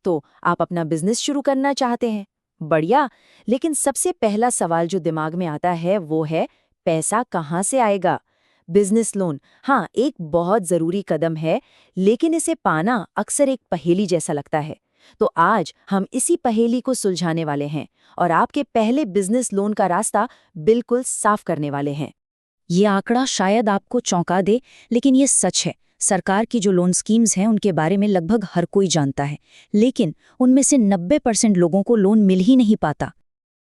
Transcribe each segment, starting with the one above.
तो आप अपना बिजनेस शुरू करना चाहते हैं। बढ़िया, लेकिन सबसे पहला सवाल जो दिमाग में आता है वो है पैसा कहाँ से आएगा। बिजनेस लोन, हाँ, एक बहुत जरूरी कदम है, लेकिन इसे पाना अक्सर एक पहेली जैसा लगता है। तो आज हम इसी पहेली को सुलझाने वाले हैं और आपके पहले बिजनेस लोन का रास्ता बिल्कुल साफ करने वाले हैं। ये आंकड़ा शायद आपको चौंका दे, लेकिन ये सच है। सरकार की जो लोन स्कीम्स हैं उनके बारे में लगभग हर कोई जानता है, लेकिन उनमें से 90% लोगों को लोन मिल ही नहीं पाता।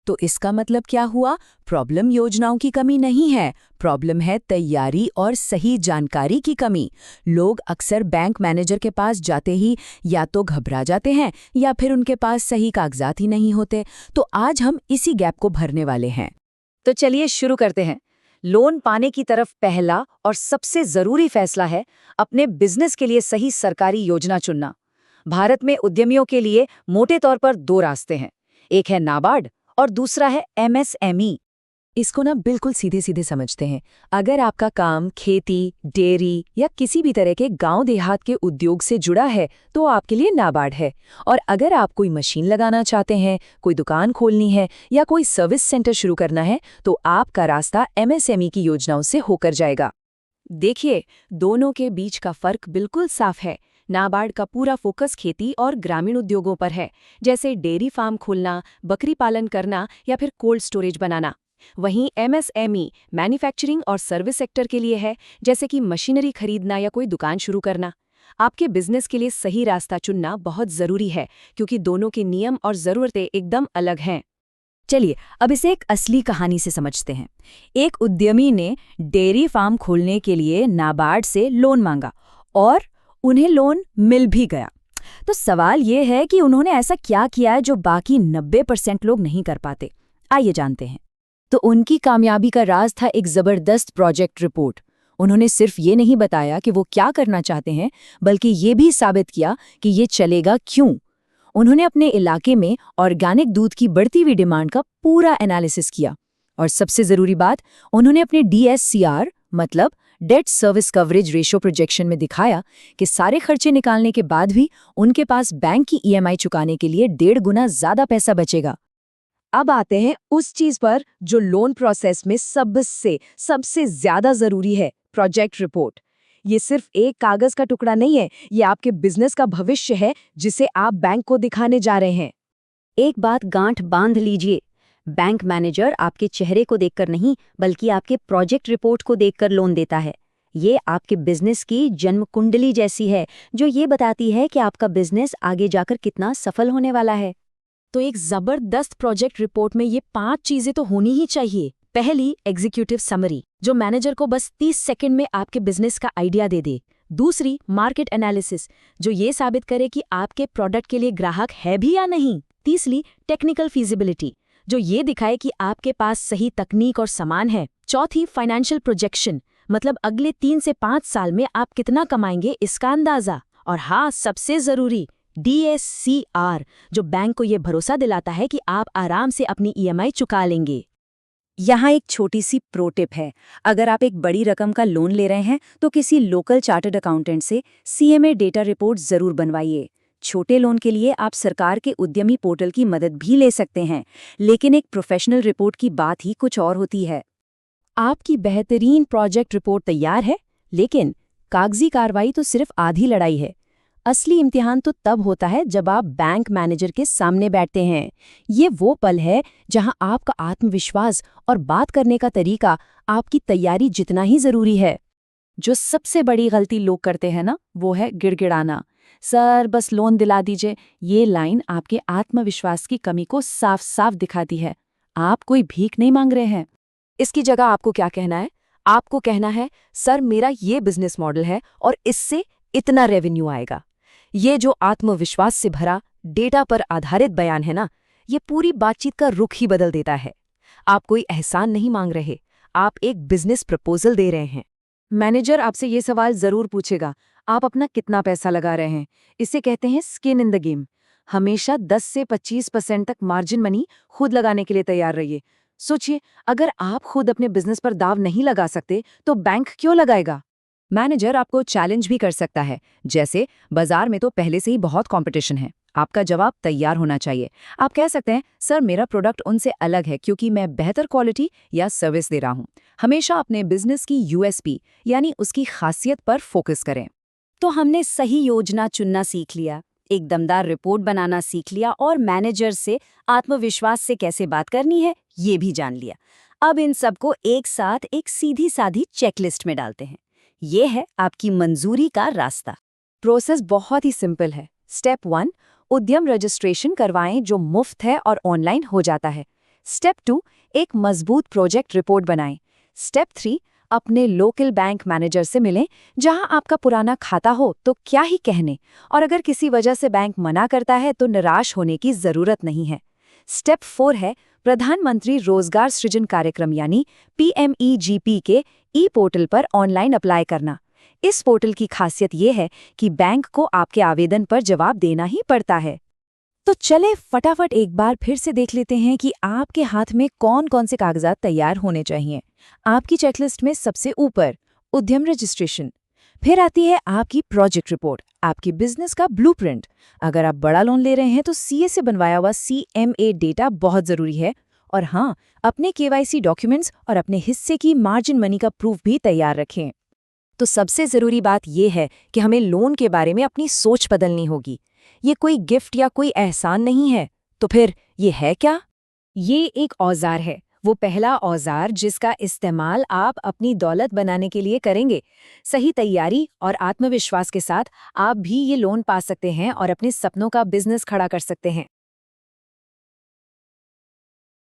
तो इसका मतलब क्या हुआ? प्रॉब्लम योजनाओं की कमी नहीं है, प्रॉब्लम है तैयारी और सही जानकारी की कमी। लोग अक्सर बैंक मैनेजर के पास जाते ही या तो घबरा जाते हैं या फिर उनके पास सही कागजात ही नहीं होते। तो आज हम इसी गैप को भरने वाले हैं। तो चलिए शुरू करते हैं। लोन पाने की तरफ पहला और सबसे जरूरी फैसला है अपने बिजनेस के लिए सही सरकारी योजना चुनना। भारत में उद्यमियों के लिए मोटे तौर पर दो रास्ते हैं, एक है नाबार्ड और दूसरा है एमएसएमई। इसको ना बिल्कुल सीधे सीधे समझते हैं। अगर आपका काम खेती, डेयरी या किसी भी तरह के गांव देहात के उद्योग से जुड़ा है तो आपके लिए नाबार्ड है। और अगर आप कोई मशीन लगाना चाहते हैं, कोई दुकान खोलनी है या कोई सर्विस सेंटर शुरू करना है तो आपका रास्ता एमएसएमई की योजनाओं से होकर जाएगा। देखिए, दोनों के बीच का फर्क बिल्कुल साफ है। नाबार्ड का पूरा फोकस खेती और ग्रामीण उद्योगों पर है, जैसे डेयरी फार्म खोलना, बकरी पालन करना या फिर कोल्ड स्टोरेज बनाना। वहीं एमएसएमई मैन्युफैक्चरिंग और सर्विस सेक्टर के लिए है, जैसे कि मशीनरी खरीदना या कोई दुकान शुरू करना। आपके बिजनेस के लिए सही रास्ता चुनना बहुत जरूरी है, क्योंकि दोनों के नियम और जरूरतें एकदम अलग हैं। चलिए अब इसे एक असली कहानी से समझते हैं। एक उद्यमी ने डेयरी फार्म खोलने के लिए नाबार्ड से लोन मांगा और उन्हें लोन मिल भी गया। तो सवाल ये है कि उन्होंने ऐसा क्या किया है जो बाकी 90% लोग नहीं कर पाते। आइए जानते हैं। तो उनकी कामयाबी का राज था एक जबरदस्त प्रोजेक्ट रिपोर्ट। उन्होंने सिर्फ ये नहीं बताया कि वो क्या करना चाहते हैं, बल्कि ये भी साबित किया कि ये चलेगा क्यों। उन्होंने अपने इलाके में ऑर्गेनिक दूध की बढ़ती हुई डिमांड का पूरा एनालिसिस किया और सबसे जरूरी बात, उन्होंने अपने DSCR मतलब debt service coverage ratio projection में दिखाया कि सारे खर्चे निकालने के बाद भी उनके पास बैंक की EMI चुकाने के लिए 1.5 गुना ज्यादा पैसा बचेगा। अब आते हैं उस चीज पर जो लोन प्रोसेस में सबसे ज्यादा जरूरी है, प्रोजेक्ट रिपोर्ट। ये सिर्फ एक कागज का टुकड़ा नहीं है, ये आपके बिजनेस का भविष्य है जिसे आप बैंक को दिखाने जा रहे हैं। एक बात गांठ बांध लीजिए, बैंक मैनेजर आपके चेहरे को देखकर नहीं, बल्कि आपके प्रोजेक्ट रिपोर्ट को देखकर लोन देता है। ये आपके बिजनेस की जन्म कुंडली जैसी है, जो ये बताती है कि आपका बिजनेस आगे जाकर कितना सफल होने वाला है। तो एक जबरदस्त प्रोजेक्ट रिपोर्ट में ये 5 चीजें तो होनी ही चाहिए। पहली, एग्जीक्यूटिव समरी, जो मैनेजर को बस 30 सेकंड में आपके बिजनेस का आइडिया दे दे। दूसरी, मार्केट एनालिसिस, जो ये साबित करे कि आपके प्रोडक्ट के लिए ग्राहक है भी या नहीं। तीसरी, टेक्निकल फीजिबिलिटी, जो ये दिखाए कि आपके पास सही तकनीक और सामान है। चौथी, फाइनेंशियल प्रोजेक्शन, मतलब अगले 3 से 5 साल में आप कितना कमाएंगे इसका अंदाजा। और हाँ, सबसे जरूरी, DSCR, जो बैंक को ये भरोसा दिलाता है कि आप आराम से अपनी EMI चुका लेंगे। यहाँ एक छोटी सी प्रो टिप है। अगर आप एक बड़ी रकम का लोन ले रहे हैं तो किसी लोकल चार्टर्ड अकाउंटेंट से CMA डेटा रिपोर्ट जरूर बनवाइए। छोटे लोन के लिए आप सरकार के उद्यमी पोर्टल की मदद भी ले सकते हैं, लेकिन एक प्रोफेशनल रिपोर्ट की बात ही कुछ और होती है। आपकी बेहतरीन प्रोजेक्ट रिपोर्ट तैयार है, लेकिन कागजी कार्रवाई तो सिर्फ आधी लड़ाई है। असली इम्तिहान तो तब होता है जब आप बैंक मैनेजर के सामने बैठते हैं। ये वो पल है जहां आपका आत्मविश्वास और बात करने का तरीका आपकी तैयारी जितना ही जरूरी है। जो सबसे बड़ी गलती लोग करते हैं ना, वो है गिड़गिड़ाना। सर बस लोन दिला दीजिए। ये लाइन आपके आत्मविश्वास की कमी को साफ साफ दिखाती है। आप कोई भीख नहीं मांग रहे हैं। इसकी जगह आपको क्या कहना है? आपको कहना है, सर मेरा ये बिजनेस मॉडल है और इससे इतना रेवेन्यू आएगा। ये जो आत्मविश्वास से भरा डेटा पर आधारित बयान है ना, ये पूरी बातचीत का रुख ही बदल देता है। आप कोई एहसान नहीं मांग रहे, आप एक बिजनेस प्रपोजल दे रहे हैं। मैनेजर आपसे ये सवाल जरूर पूछेगा, आप अपना कितना पैसा लगा रहे हैं? इसे कहते हैं स्किन इन द गेम। हमेशा 10 से 25% तक मार्जिन मनी खुद लगाने के लिए तैयार रहिए। सोचिए, अगर आप खुद अपने बिजनेस पर दाव नहीं लगा सकते तो बैंक क्यों लगाएगा? मैनेजर आपको चैलेंज भी कर सकता है, जैसे बाजार में तो पहले से ही बहुत कंपटीशन है, आपका जवाब तैयार होना चाहिए। आप कह सकते हैं, सर मेरा प्रोडक्ट उनसे अलग है क्योंकि मैं बेहतर क्वालिटी या सर्विस दे रहा हूँ। हमेशा अपने बिजनेस की यूएसपी यानी उसकी खासियत पर फोकस करें। तो हमने सही योजना चुनना सीख लिया, एक दमदार रिपोर्ट बनाना सीख लिया और मैनेजर से आत्मविश्वास से कैसे बात करनी है ये भी जान लिया। अब इन सबको एक साथ एक सीधी साधी चेकलिस्ट में डालते हैं। ये है आपकी मंजूरी का रास्ता। प्रोसेस बहुत ही सिंपल है। स्टेप 1, उद्यम रजिस्ट्रेशन करवाएं जो मुफ्त है और ऑनलाइन हो जाता है। स्टेप 2, एक मजबूत प्रोजेक्ट रिपोर्ट बनाएं। स्टेप 3, अपने लोकल बैंक मैनेजर से मिलें। जहां आपका पुराना खाता हो तो क्या ही कहने, और अगर किसी वजह से बैंक मना करता है तो निराश होने की जरूरत नहीं है। स्टेप 4 है प्रधानमंत्री रोजगार सृजन कार्यक्रम यानी PMEGP के पोर्टल पर ऑनलाइन अप्लाई करना। इस पोर्टल की खासियत ये है कि बैंक को आपके आवेदन पर जवाब देना ही पड़ता है। तो चले फटाफट एक बार फिर से देख लेते हैं कि आपके हाथ में कौन कौन से कागजात तैयार होने चाहिए। आपकी चेकलिस्ट में सबसे ऊपर उद्यम रजिस्ट्रेशन, फिर आती है आपकी प्रोजेक्ट रिपोर्ट, आपकी बिजनेस का ब्लूप्रिंट। अगर आप बड़ा लोन ले रहे हैं तो CA से बनवाया हुआ CMA डेटा बहुत जरूरी है। और हाँ, अपने KYC डॉक्यूमेंट्स और अपने हिस्से की मार्जिन मनी का प्रूफ भी तैयार रखें। तो सबसे ज़रूरी बात यह है कि हमें लोन के बारे में अपनी सोच बदलनी होगी। ये कोई गिफ्ट या कोई एहसान नहीं है। तो फिर ये है क्या? ये एक औजार है, वो पहला औजार जिसका इस्तेमाल आप अपनी दौलत बनाने के लिए करेंगे। सही तैयारी और आत्मविश्वास के साथ आप भी ये लोन पा सकते हैं और अपने सपनों का बिजनेस खड़ा कर सकते हैं।